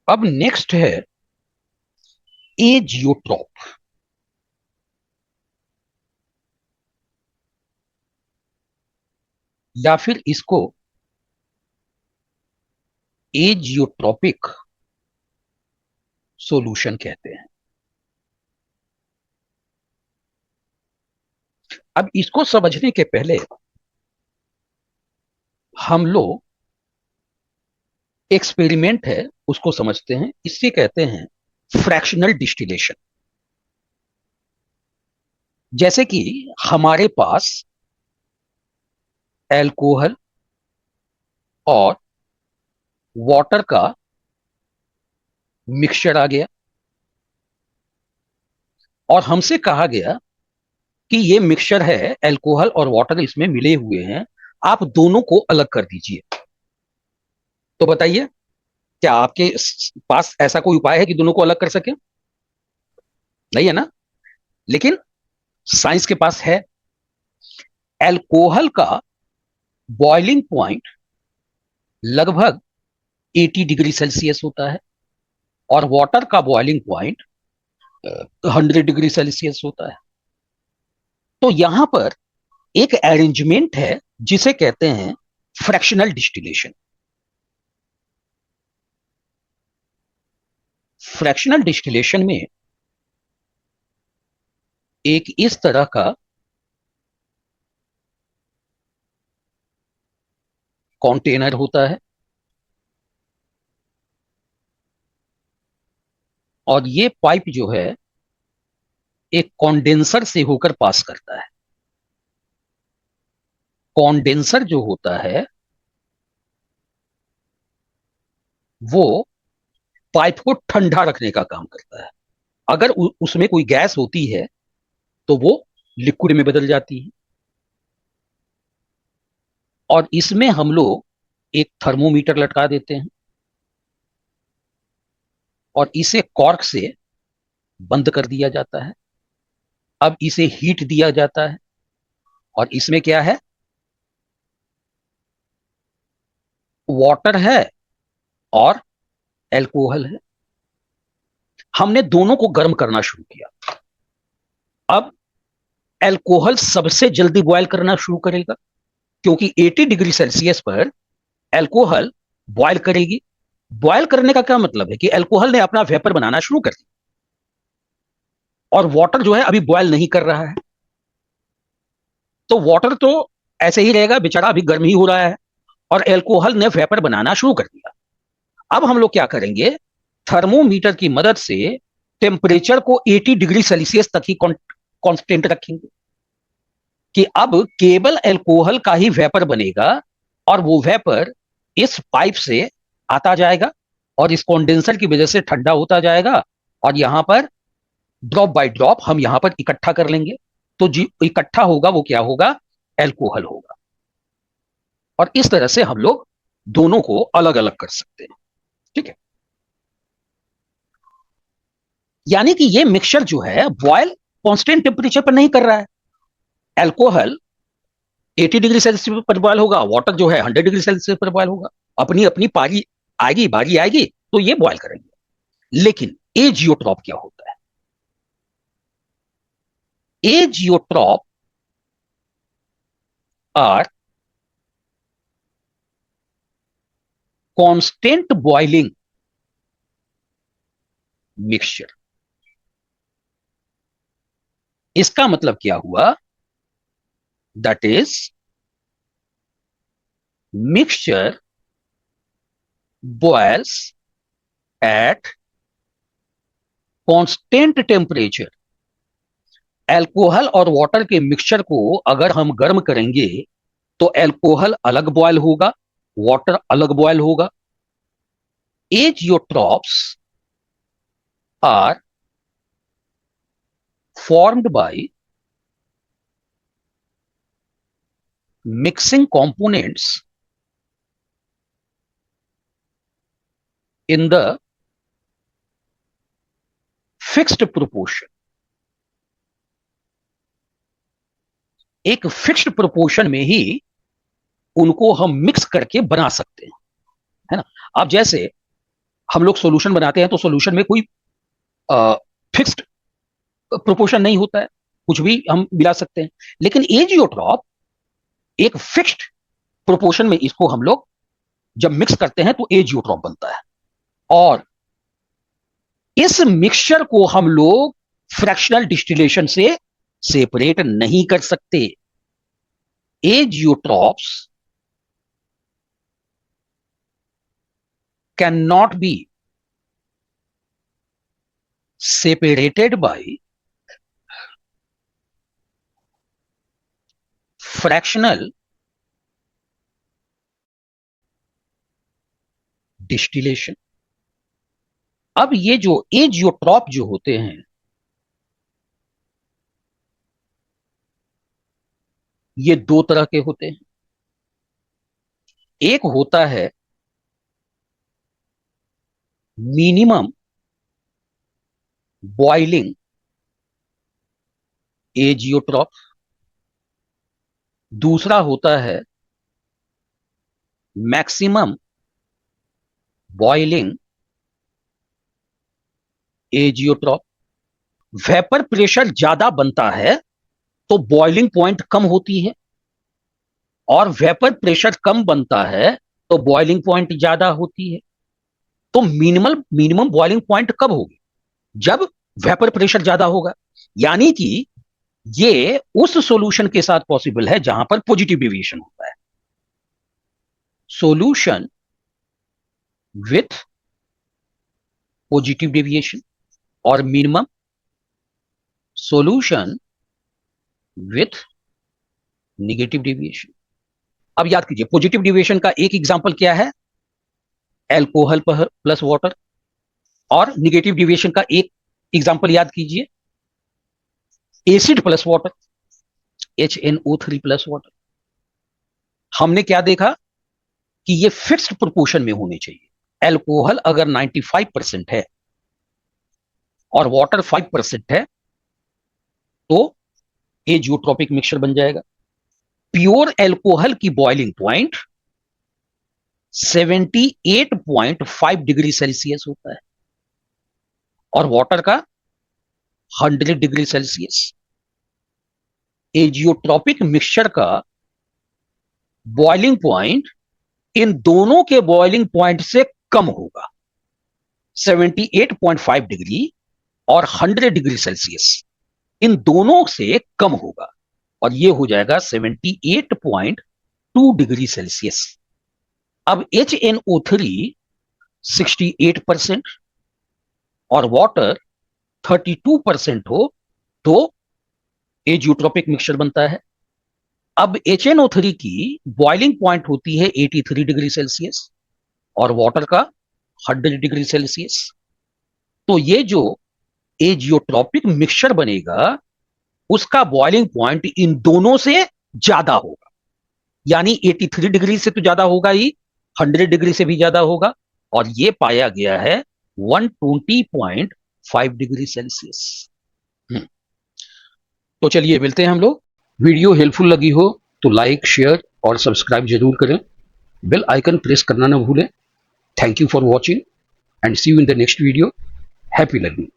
अब नेक्स्ट है एजियोट्रॉप। या फिर इसको एजियोट्रॉपिक सॉल्यूशन कहते हैं। अब इसको समझने के पहले हम लोग एक्सपेरिमेंट है उसको समझते हैं। इसे कहते हैं फ्रैक्शनल डिस्टिलेशन। जैसे कि हमारे पास एल्कोहल और वाटर का मिक्सचर आ गया और हमसे कहा गया कि ये मिक्सचर है, एल्कोहल और वाटर इसमें मिले हुए हैं, आप दोनों को अलग कर दीजिए। तो बताइए, क्या आपके पास ऐसा कोई उपाय है कि दोनों को अलग कर सके? नहीं है ना। लेकिन साइंस के पास है। एल्कोहल का बॉइलिंग पॉइंट लगभग 80 डिग्री सेल्सियस होता है और वाटर का बॉइलिंग पॉइंट 100 डिग्री सेल्सियस होता है। तो यहां पर एक अरेंजमेंट है जिसे कहते हैं फ्रैक्शनल डिस्टिलेशन। फ्रैक्शनल डिस्टिलेशन में एक इस तरह का कंटेनर होता है और ये पाइप जो है एक कॉन्डेंसर से होकर पास करता है। कॉन्डेंसर जो होता है वो पाइप को ठंडा रखने का काम करता है। अगर उसमें कोई गैस होती है तो वो लिक्विड में बदल जाती है। और इसमें हम लोग एक थर्मोमीटर लटका देते हैं और इसे कॉर्क से बंद कर दिया जाता है। अब इसे हीट दिया जाता है और इसमें क्या है, वाटर है और एल्कोहल है। हमने दोनों को गर्म करना शुरू किया। अब एल्कोहल सबसे जल्दी बॉयल करना शुरू करेगा क्योंकि 80 डिग्री सेल्सियस पर एल्कोहल बॉयल करेगी। बॉयल करने का क्या मतलब है कि एल्कोहल ने अपना वेपर बनाना शुरू कर दिया और वाटर जो है अभी बॉयल नहीं कर रहा है। तो वाटर तो ऐसे ही रहेगा, बेचारा अभी गर्म ही हो रहा है, और एल्कोहल ने वेपर बनाना शुरू कर दिया। अब हम लोग क्या करेंगे, थर्मोमीटर की मदद से टेम्परेचर को 80 डिग्री सेल्सियस तक ही कांस्टेंट रखेंगे कि अब केवल एल्कोहल का ही वेपर बनेगा और वो वेपर इस पाइप से आता जाएगा और इस कंडेंसर की वजह से ठंडा होता जाएगा और यहां पर ड्रॉप बाय ड्रॉप हम यहां पर इकट्ठा कर लेंगे। तो जी इकट्ठा होगा वो क्या होगा, एल्कोहल होगा। और इस तरह से हम लोग दोनों को अलग अलग कर सकते हैं। ठीक है। यानी कि ये मिक्सचर जो है बॉयल कांस्टेंट टेम्परेचर पर नहीं कर रहा है। एल्कोहल 80 डिग्री सेल्सियस पर बॉयल होगा, वाटर जो है 100 डिग्री सेल्सियस पर बॉयल होगा। अपनी अपनी पारी आएगी, बारी आएगी तो ये बॉयल करेंगे। लेकिन एजियोट्रॉप क्या होता है? Azeotrope are constant boiling mixture. इसका मतलब क्या हुआ, that is mixture boils at constant temperature. Alcohol और वाटर के मिक्सचर को अगर हम गर्म करेंगे तो एल्कोहल अलग बॉयल होगा, वाटर अलग बॉयल होगा। Azeotropes are formed by mixing components in the fixed proportion। एक फिक्स्ड प्रोपोर्शन में ही उनको हम मिक्स करके बना सकते हैं, है ना। अब जैसे हम लोग सॉल्यूशन बनाते हैं तो सॉल्यूशन में कोई फिक्स्ड प्रोपोर्शन नहीं होता है, कुछ भी हम मिला सकते हैं। लेकिन एजियोट्रॉप एक फिक्स्ड प्रोपोर्शन में इसको हम लोग जब मिक्स करते हैं तो एजियोट्रॉप बनता है। और इस मिक्सचर को हम लोग फ्रैक्शनल डिस्टिलेशन से सेपरेट नहीं कर सकते। Azeotropes can not be separated by fractional distillation। अब ये जो एजियोट्रॉप जो होते हैं ये दो तरह के होते हैं। एक होता है मिनिमम बॉइलिंग एजियोट्रॉप, दूसरा होता है maximum boiling azeotrope. Vapour pressure ज्यादा बनता है तो बॉइलिंग पॉइंट कम होती है, और वेपर प्रेशर कम बनता है तो बॉइलिंग पॉइंट ज्यादा होती है। तो मिनिमम बॉइलिंग पॉइंट कब होगी? जब वेपर प्रेशर ज्यादा होगा। यानी कि ये उस सॉल्यूशन के साथ पॉसिबल है जहां पर पॉजिटिव डेविएशन होता है। सॉल्यूशन विथ पॉजिटिव डेविएशन और minimum solution with negative deviation. अब याद कीजिए पॉजिटिव डेविएशन का एक एग्जांपल क्या है? Alcohol plus water. और नेगेटिव डेविएशन का एक एग्जांपल याद कीजिए, acid plus water, HNO3 plus water. हमने क्या देखा कि ये फिक्स्ड प्रोपोर्शन में होने चाहिए। एल्कोहल अगर 95% है और वाटर 5% है तो एजियोट्रॉपिक मिक्सचर बन जाएगा। प्योर एल्कोहल की बॉइलिंग पॉइंट 78.5 डिग्री सेल्सियस होता है और वाटर का 100 डिग्री सेल्सियस। एजियोट्रॉपिक मिक्सचर का बॉइलिंग पॉइंट इन दोनों के बॉइलिंग पॉइंट से कम होगा, 78.5 डिग्री और 100 डिग्री सेल्सियस इन दोनों से कम होगा, और ये हो जाएगा 78.2 डिग्री सेल्सियस। अब HNO3 68% और वाटर 32% हो तो एजियोट्रॉपिक मिक्सचर बनता है। अब HNO3 की बॉइलिंग पॉइंट होती है 83 डिग्री सेल्सियस और वाटर का 100 डिग्री सेल्सियस। तो ये जो एजियोट्रॉपिक मिक्सचर बनेगा उसका बॉइलिंग पॉइंट इन दोनों से ज्यादा होगा, यानी 83 डिग्री से तो ज्यादा होगा ही, 100 डिग्री से भी ज्यादा होगा, और ये पाया गया है 120.5 डिग्री सेल्सियस। तो चलिए मिलते हैं हम लोग। वीडियो हेल्पफुल लगी हो तो लाइक, शेयर और सब्सक्राइब जरूर करें। बेल आइकन प्रेस करना ना भूलें। Thank you for watching and see you in the next video. Happy learning.